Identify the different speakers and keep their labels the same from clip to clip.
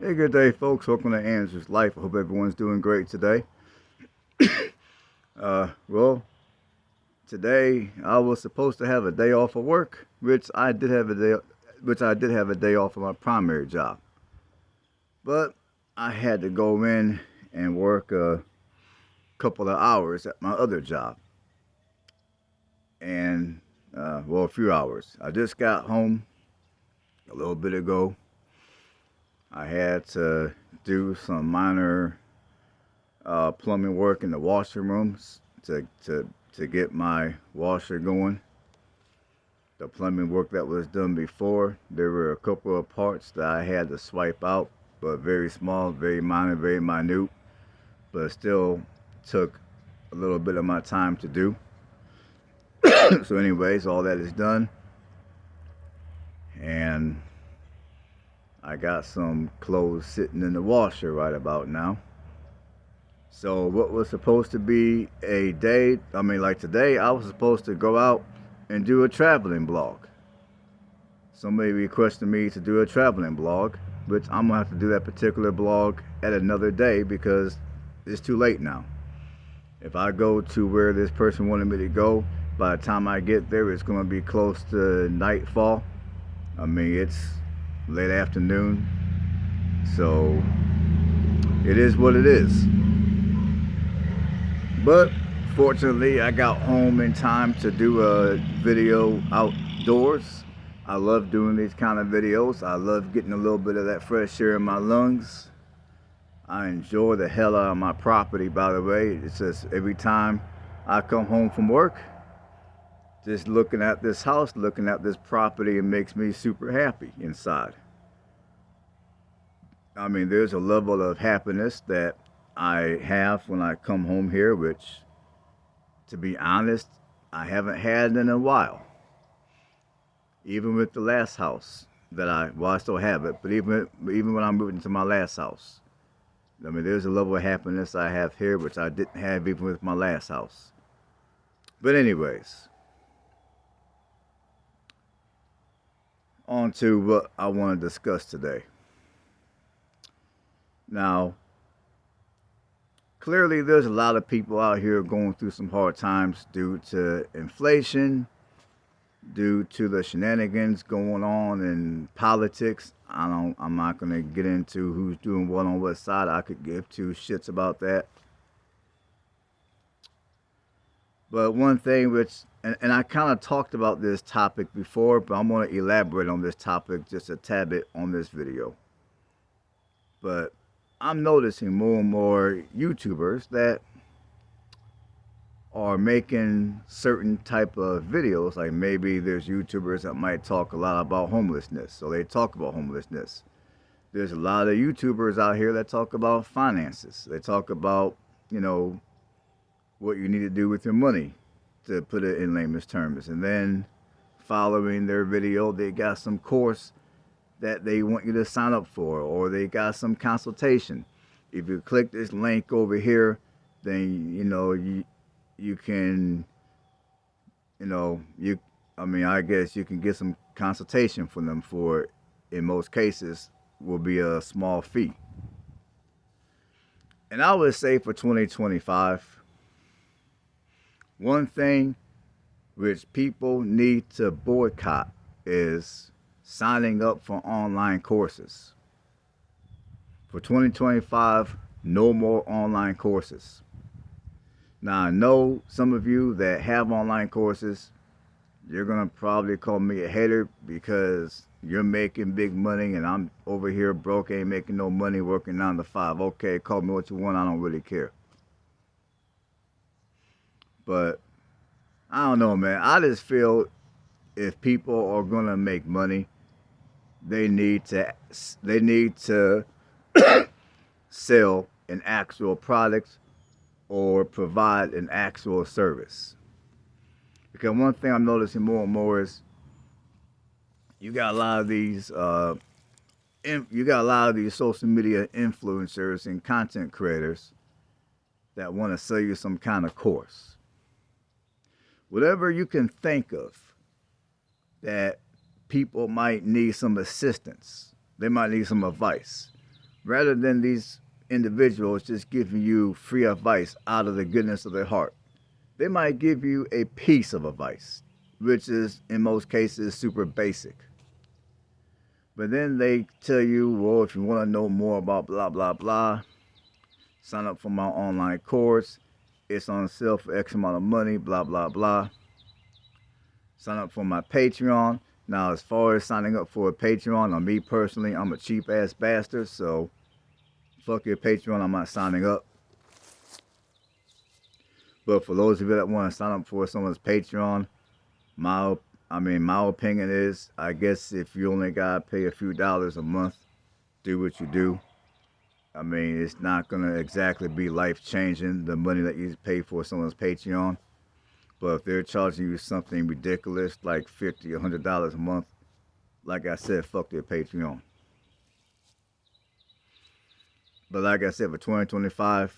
Speaker 1: Hey, good day, folks. Welcome to Andrew's Life. I hope everyone's doing great today. Well, today I was supposed to have a day off of work, which I did have a day off of my primary job, but I had to go in and work a couple of hours at my other job, and a few hours. I just got home a little bit ago. I had to do some minor plumbing work in the washroom rooms to get my washer going. The plumbing work that was done before, there were a couple of parts that I had to swipe out, but very small, very minor, very minute, but still took a little bit of my time to do. So, anyways, all that is done, and I got some clothes sitting in the washer right about now. So what was supposed to be a day, like today, I was supposed to go out and do a traveling blog. Somebody requested me to do a traveling blog, which I'm gonna have to do that particular blog at another day because it's too late now. If I go to where this person wanted me to go, by the time I get there, it's gonna be close to nightfall. It's late afternoon, so it is what it is. But fortunately, I got home in time to do a video outdoors. I love doing these kind of videos. I love getting a little bit of that fresh air in my lungs. I enjoy the hell out of my property, by the way. It's just every time I come home from work, just looking at this house, looking at this property, it makes me super happy inside. There's a level of happiness that I have when I come home here, which, to be honest, I haven't had in a while. Even with the last house I still have it, but even when I moved into my last house, there's a level of happiness I have here which I didn't have even with my last house. But anyways, on to what I want to discuss today. Now, clearly there's a lot of people out here going through some hard times due to inflation, due to the shenanigans going on in politics. I'm not going to get into who's doing what on what side. I could give two shits about that. But one thing and I kind of talked about this topic before, but I'm going to elaborate on this topic just a tad bit on this video. But I'm noticing more and more YouTubers that are making certain type of videos. Like maybe there's YouTubers that might talk a lot about homelessness, so they talk about homelessness. There's a lot of YouTubers out here that talk about finances. They talk about, what you need to do with your money, to put it in layman's terms. And then following their video, they got some course that they want you to sign up for, or they got some consultation. If you click this link over here, then you can, I guess you can get some consultation from them for, in most cases, will be a small fee. And I would say for 2025, one thing which people need to boycott is signing up for online courses. For 2025, no more online courses. Now, I know some of you that have online courses, you're going to probably call me a hater because you're making big money and I'm over here broke, ain't making no money, working 9 to 5. Okay, call me what you want, I don't really care. But I don't know, man. I just feel if people are going to make money, they need to sell an actual product or provide an actual service. Because one thing I'm noticing more and more is you got a lot of these social media influencers and content creators that want to sell you some kind of course. Whatever you can think of that people might need some assistance, they might need some advice. rather than these individuals just giving you free advice out of the goodness of their heart. They might give you a piece of advice, which is in most cases super basic. But then they tell you, well, if you want to know more about blah, blah, blah, sign up for my online course. It's on sale for X amount of money, blah, blah, blah. Sign up for my Patreon. Now, as far as signing up for a Patreon, on me personally, I'm a cheap ass bastard, so fuck your Patreon, I'm not signing up. But for those of you that want to sign up for someone's Patreon, my opinion is, I guess if you only gotta pay a few dollars a month, do what you do. I mean, it's not gonna exactly be life changing, the money that you pay for someone's Patreon. But if they're charging you something ridiculous like $50, $100 a month, like I said, fuck their Patreon. But like I said, for 2025,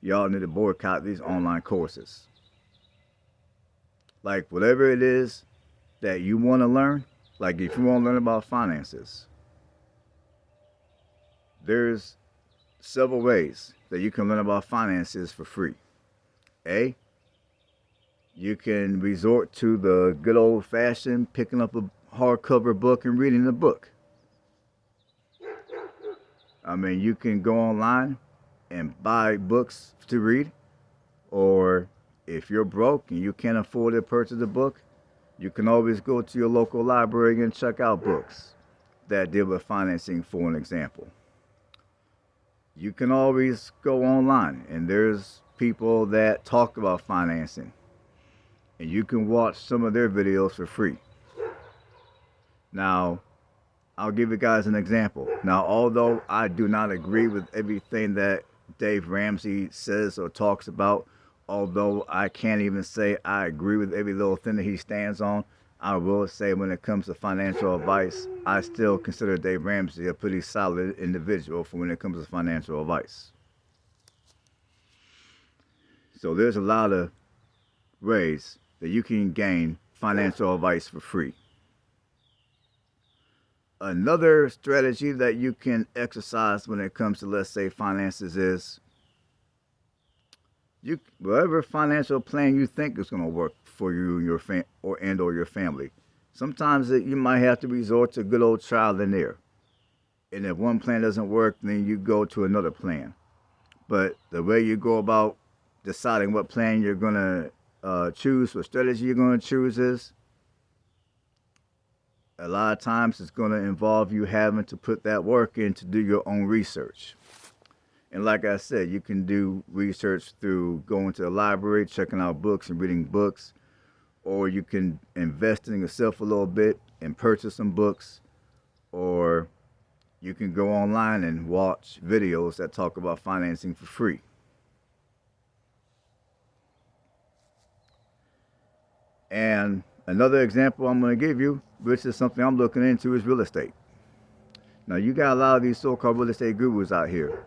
Speaker 1: y'all need to boycott these online courses. Like whatever it is that you want to learn, like if you want to learn about finances, there's several ways that you can learn about finances for free. A, you can resort to the good old fashioned picking up a hardcover book and reading the book. I mean, you can go online and buy books to read, or if you're broke and you can't afford to purchase a book, you can always go to your local library and check out books that deal with financing, for an example. You can always go online and there's people that talk about financing, and you can watch some of their videos for free. Now, I'll give you guys an example. Now, although I do not agree with everything that Dave Ramsey says or talks about, although I can't even say I agree with every little thing that he stands on, I will say when it comes to financial advice, I still consider Dave Ramsey a pretty solid individual for when it comes to financial advice. So there's a lot of ways that you can gain financial advice for free. Another strategy that you can exercise when it comes to, let's say, finances is whatever financial plan you think is going to work for you and your your family. Sometimes you might have to resort to good old trial and error. And if one plan doesn't work, then you go to another plan. But the way you go about deciding what plan you're going to choose, what strategy you're going to choose is, a lot of times it's going to involve you having to put that work in to do your own research. And like I said, you can do research through going to the library, checking out books and reading books, or you can invest in yourself a little bit and purchase some books, or you can go online and watch videos that talk about financing for free. And another example I'm going to give you, which is something I'm looking into, is real estate. Now, you got a lot of these so-called real estate gurus out here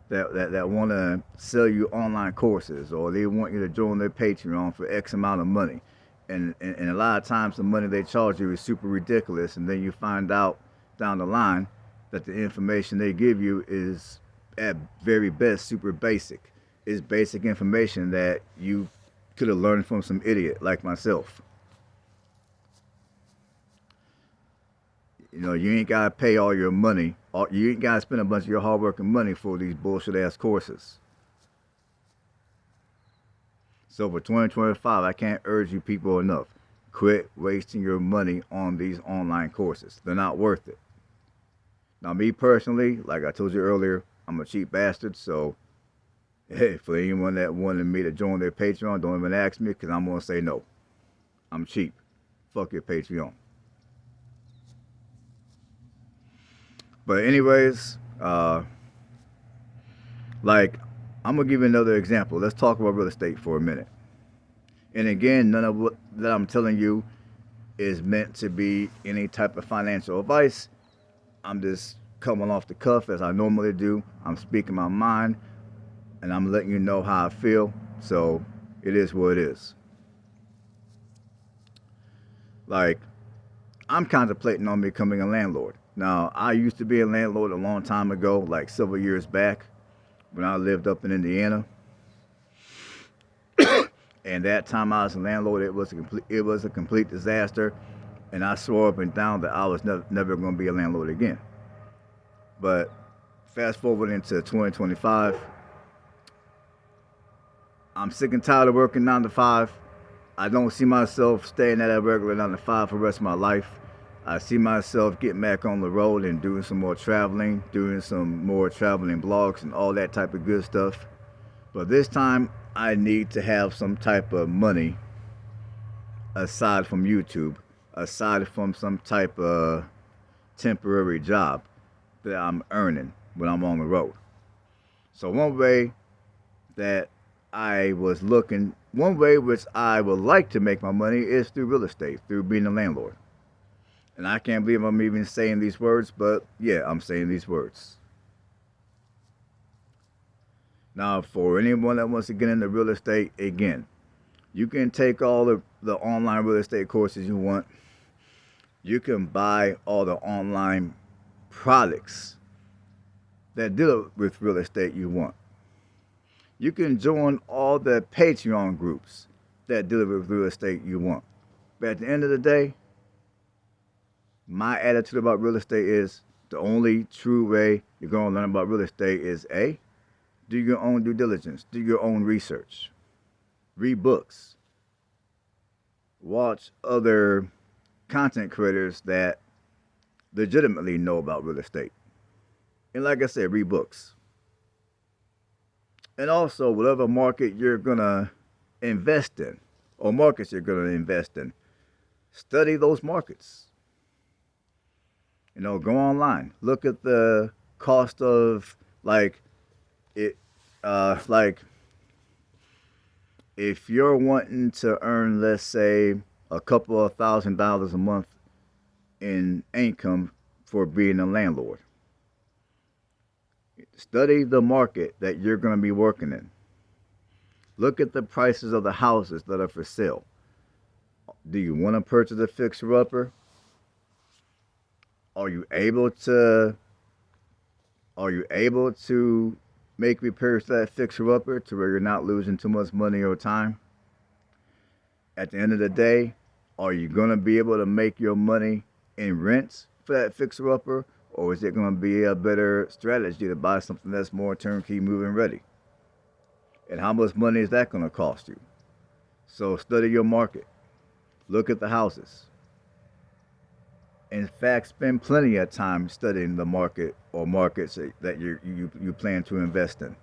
Speaker 1: that want to sell you online courses, or they want you to join their Patreon for X amount of money. And a lot of times the money they charge you is super ridiculous, and then you find out down the line that the information they give you is at very best super basic. It's basic information that you could have learned from some idiot like myself. You know, you ain't got to pay all your money. You ain't got to spend a bunch of your hard work and money for these bullshit ass courses. So for 2025, I can't urge you people enough. Quit wasting your money on these online courses. They're not worth it. Now, me personally, like I told you earlier, I'm a cheap bastard. So, hey, for anyone that wanted me to join their Patreon, don't even ask me, because I'm going to say no. I'm cheap. Fuck your Patreon. But anyways, like, I'm going to give you another example. Let's talk about real estate for a minute. And again, none of what that I'm telling you is meant to be any type of financial advice. I'm just coming off the cuff as I normally do. I'm speaking my mind, and I'm letting you know how I feel. So it is what it is. Like, I'm contemplating on becoming a landlord. Now, I used to be a landlord a long time ago, like several years back, when I lived up in Indiana. And that time I was a landlord, it was a complete disaster. And I swore up and down that I was never going to be a landlord again. But fast forward into 2025, I'm sick and tired of working 9 to 5. I don't see myself staying at a regular 9 to 5 for the rest of my life. I see myself getting back on the road and doing some more traveling, doing some more traveling blogs and all that type of good stuff. But this time, I need to have some type of money aside from YouTube, aside from some type of temporary job that I'm earning when I'm on the road. So that one way which I would like to make my money is through real estate, through being a landlord. And I can't believe I'm even saying these words, but yeah, I'm saying these words. Now, for anyone that wants to get into real estate, again, you can take all the online real estate courses you want. You can buy all the online products that deal with real estate you want. You can join all the Patreon groups that deal with real estate you want. But at the end of the day, my attitude about real estate is the only true way you're going to learn about real estate is A, do your own due diligence, do your own research, read books, watch other content creators that legitimately know about real estate. And like I said, read books. And also, whatever market you're going to invest in, or markets you're going to invest in, study those markets. Go online. Look at the cost of if you're wanting to earn, let's say, a couple of $1,000s a month in income for being a landlord, study the market that you're going to be working in. Look at the prices of the houses that are for sale. Do you want to purchase a fixer-upper? Are you able to make repairs to that fixer-upper to where you're not losing too much money or time? At the end of the day, are you going to be able to make your money in rents for that fixer-upper? Or is it going to be a better strategy to buy something that's more turnkey, move-in ready? And how much money is that going to cost you? So study your market. Look at the houses. In fact, spend plenty of time studying the market or markets that you plan to invest in.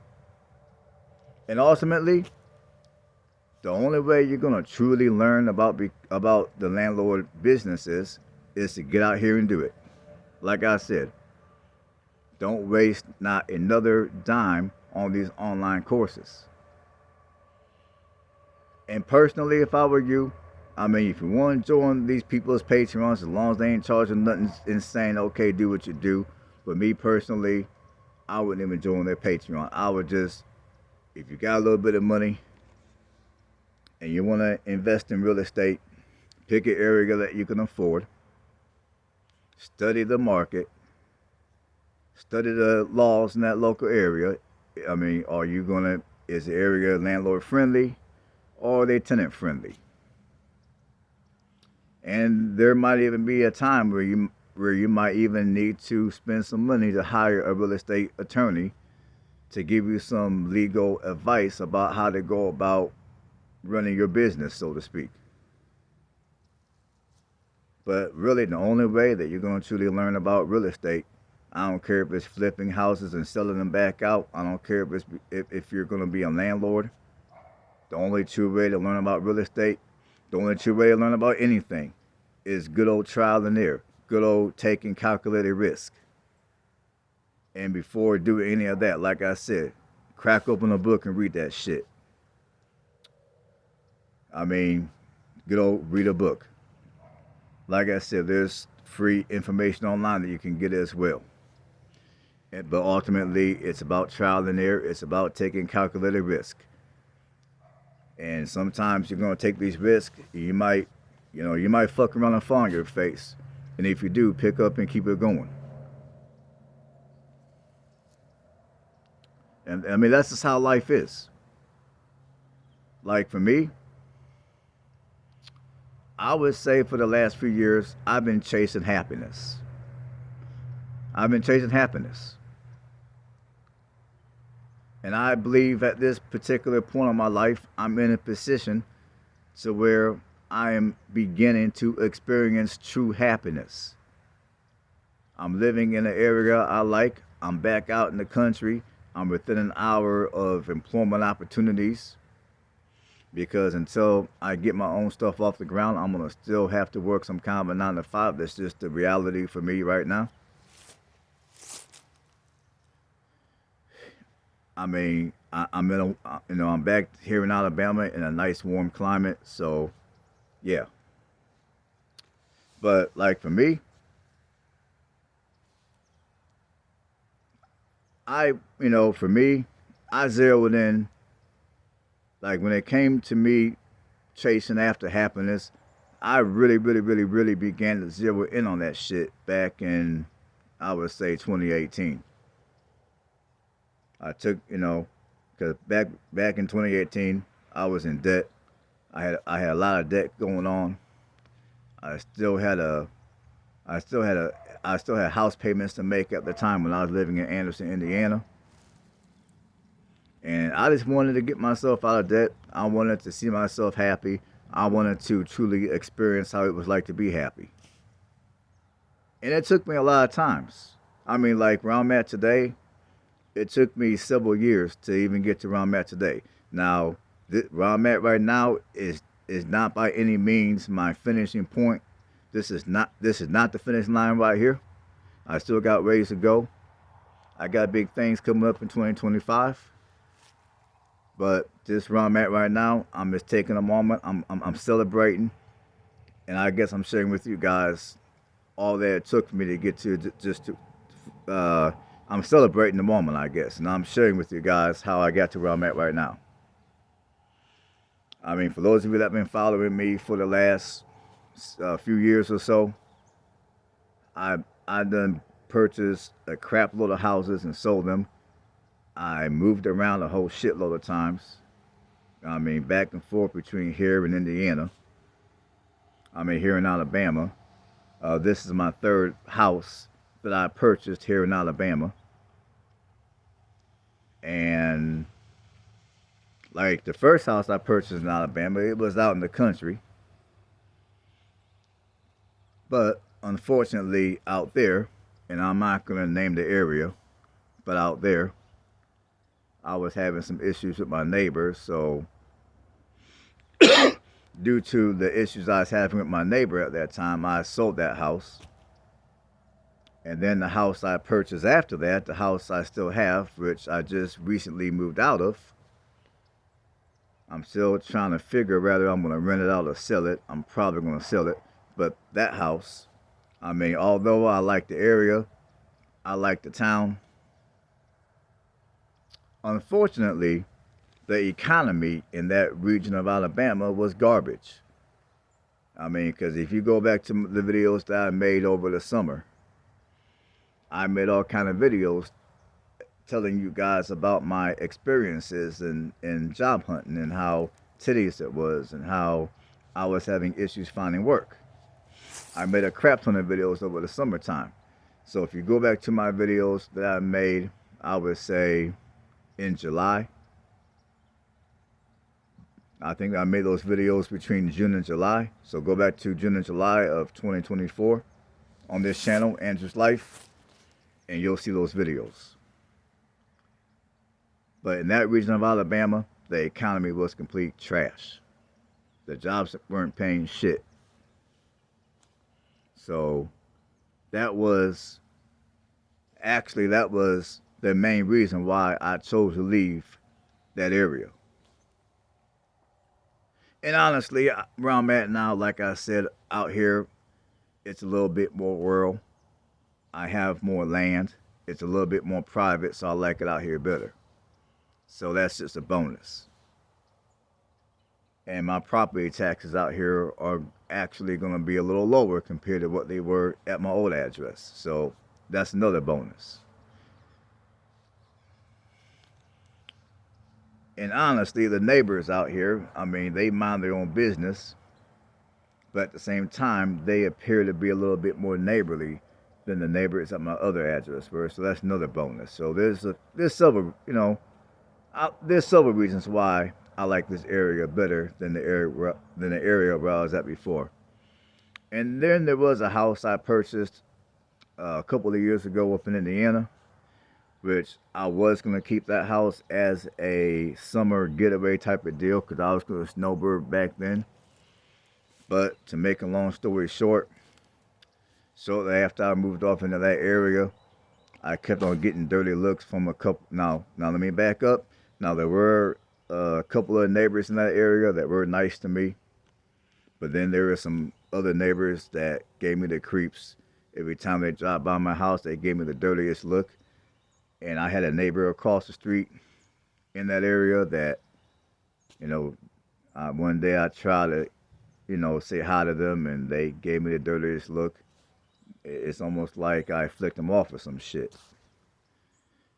Speaker 1: And ultimately, the only way you're going to truly learn about the landlord business is to get out here and do it. Like I said, don't waste not another dime on these online courses. And personally, if I were you, if you want to join these people's Patreons, as long as they ain't charging nothing insane, okay, do what you do. But me personally, I wouldn't even join their Patreon. I would just, if you got a little bit of money and you want to invest in real estate, pick an area that you can afford. Study the market. Study the laws in that local area. Is the area landlord friendly or are they tenant friendly? And there might even be a time where you might even need to spend some money to hire a real estate attorney to give you some legal advice about how to go about running your business, so to speak. But really, the only way that you're going to truly learn about real estate, I don't care if it's flipping houses and selling them back out. I don't care if you're going to be a landlord. The only true way to learn about real estate, the only true way to learn about anything is good old trial and error, good old taking calculated risk. And before doing any of that, like I said, crack open a book and read that shit. Good old read a book. Like I said, there's free information online that you can get as well. But ultimately, it's about trial and error. It's about taking calculated risk. And sometimes you're going to take these risks. You might fuck around and fall on your face. And if you do, pick up and keep it going. And I mean, that's just how life is. Like for me, I would say for the last few years, I've been chasing happiness. I've been chasing happiness. And I believe at this particular point in my life, I'm in a position to where I am beginning to experience true happiness. I'm living in an area I like. I'm back out in the country. I'm within an hour of employment opportunities because until I get my own stuff off the ground, I'm going to still have to work some kind of a 9 to 5. That's just the reality for me right now. I mean, I'm in I'm back here in Alabama in a nice warm climate. So, yeah. But like for me, for me, I zeroed in, like when it came to me chasing after happiness, I really, really, really, really began to zero in on that shit back in, I would say, 2018. I took, because back in 2018, I was in debt. I had a lot of debt going on. I still had a I still had a I still had house payments to make at the time when I was living in Anderson, Indiana. And I just wanted to get myself out of debt. I wanted to see myself happy. I wanted to truly experience how it was like to be happy. And it took me a lot of times. I mean, like where I'm at today, it took me several years to even get to where I'm at today. Now, where I'm at right now is not by any means my finishing point. This is not the finish line right here. I still got ways to go. I got big things coming up in 2025. But just where I'm at right now, I'm just taking a moment. I'm celebrating, and I guess I'm sharing with you guys all that it took for me to get to just to. I'm celebrating the moment, I guess, and I'm sharing with you guys how I got to where I'm at right now. I mean, for those of you that have been following me for the last few years or so, I I done purchased a crap load of houses and sold them. I moved around a whole shitload of times. I mean, back and forth between here and Indiana. I mean, here in Alabama. This is my third house that I purchased here in Alabama. And like the first house I purchased in Alabama, it was out in the country. But unfortunately, out there, and I'm not going to name the area, but out there, I was having some issues with my neighbors. So, due to the issues I was having with my neighbor at that time, I sold that house. And then the house I purchased after that, the house I still have, which I just recently moved out of, I'm still trying to figure whether I'm going to rent it out or sell it. I'm probably going to sell it. But that house, I mean, although I like the area, I like the town, unfortunately, the economy in that region of Alabama was garbage. I mean, because if you go back to the videos that I made over the summer, I made all kind of videos telling you guys about my experiences in job hunting and how tedious it was and how I was having issues finding work. I made a crap ton of videos over the summertime. So if you go back to my videos that I made, I would say in July. I think I made those videos between June and July. So go back to June and July of 2024 on this channel, Andrew's Life, and you'll see those videos. But in that region of Alabama, the economy was complete trash. The jobs weren't paying shit. So that was the main reason why I chose to leave that area. And honestly, where I'm at now, like I said, out here, it's a little bit more rural. I have more land. It's a little bit more private, so I like it out here better. So that's just a bonus. And my property taxes out here are actually going to be a little lower compared to what they were at my old address. So that's another bonus. And honestly, the neighbors out here, I mean, they mind their own business, but at the same time, they appear to be a little bit more neighborly than the neighbors at my other address were. So that's another bonus. So there's several, there's several reasons why I like this area better than the area where I was at before. And then there was a house I purchased a couple of years ago up in Indiana, which I was gonna keep that house as a summer getaway type of deal because I was gonna snowbird back then. But to make a long story short, shortly after I moved off into that area, I kept on getting dirty looks from a couple. Now let me back up. Now there were a couple of neighbors in that area that were nice to me, but then there were some other neighbors that gave me the creeps. Every time they dropped by my house, they gave me the dirtiest look. And I had a neighbor across the street in that area that, you know, one day I tried to, say hi to them, and they gave me the dirtiest look. It's almost like I flicked them off or some shit.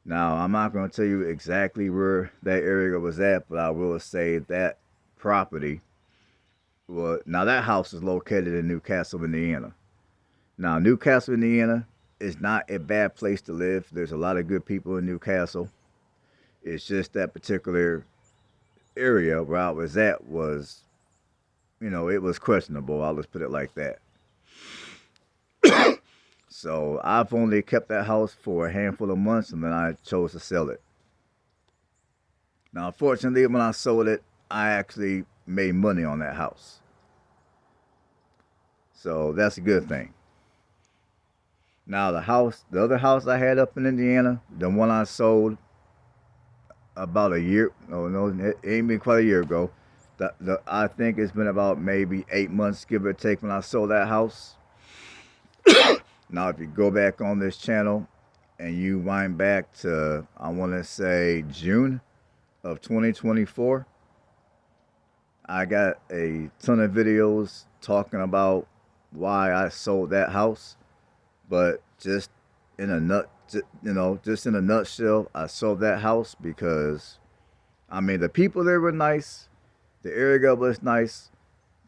Speaker 1: Now, I'm not going to tell you exactly where that area was at, but I will say that property, well, now that house is located in Newcastle, Indiana. Now, Newcastle, Indiana is not a bad place to live. There's a lot of good people in Newcastle. It's just that particular area where I was at was, it was questionable. I'll just put it like that. So I've only kept that house for a handful of months and then I chose to sell it. Now, unfortunately, when I sold it, I actually made money on that house. So that's a good thing. Now, the other house I had up in Indiana, the one I sold about a year, no, it ain't been quite a year ago. I think it's been about maybe 8 months, give or take, when I sold that house. Now, if you go back on this channel and you wind back to, I want to say June of 2024, I got a ton of videos talking about why I sold that house. But just in a nutshell, I sold that house because, I mean, the people there were nice, the area was nice,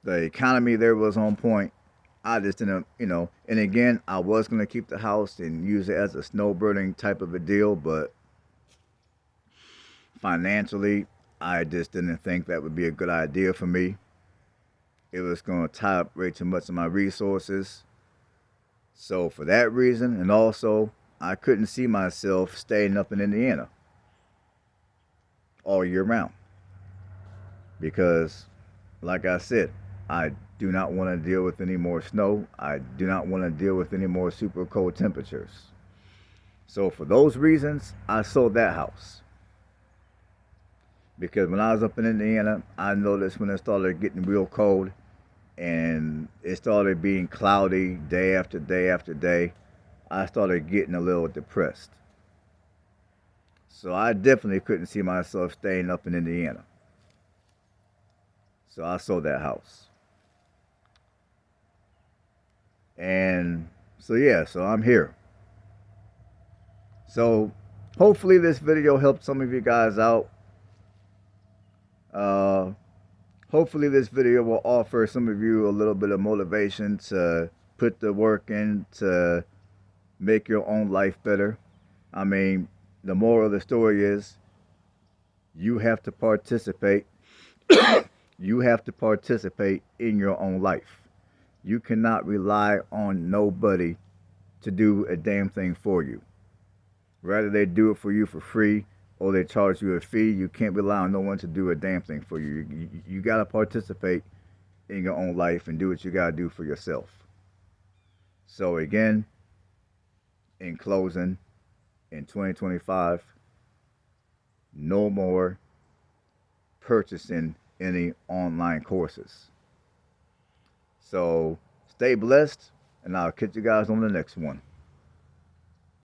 Speaker 1: the economy there was on point. I just didn't, and again, I was going to keep the house and use it as a snowbirding type of a deal, but financially, I just didn't think that would be a good idea for me. It was going to tie up way too much of my resources. So for that reason, and also, I couldn't see myself staying up in Indiana all year round. Because, like I said, I do not want to deal with any more snow. I do not want to deal with any more super cold temperatures. So for those reasons, I sold that house. Because when I was up in Indiana, I noticed when it started getting real cold and it started being cloudy day after day after day, I started getting a little depressed. So I definitely couldn't see myself staying up in Indiana. So I sold that house. And so yeah, so I'm here. So hopefully this video helped some of you guys out. Hopefully this video will offer some of you a little bit of motivation to put the work in to make your own life better. I mean, the moral of the story is you have to participate. You have to participate in your own life. You cannot rely on nobody to do a damn thing for you. Rather they do it for you for free or they charge you a fee, you can't rely on no one to do a damn thing for you. You got to participate in your own life and do what you got to do for yourself. So again, in closing, in 2025, no more purchasing any online courses. So stay blessed, and I'll catch you guys on the next one.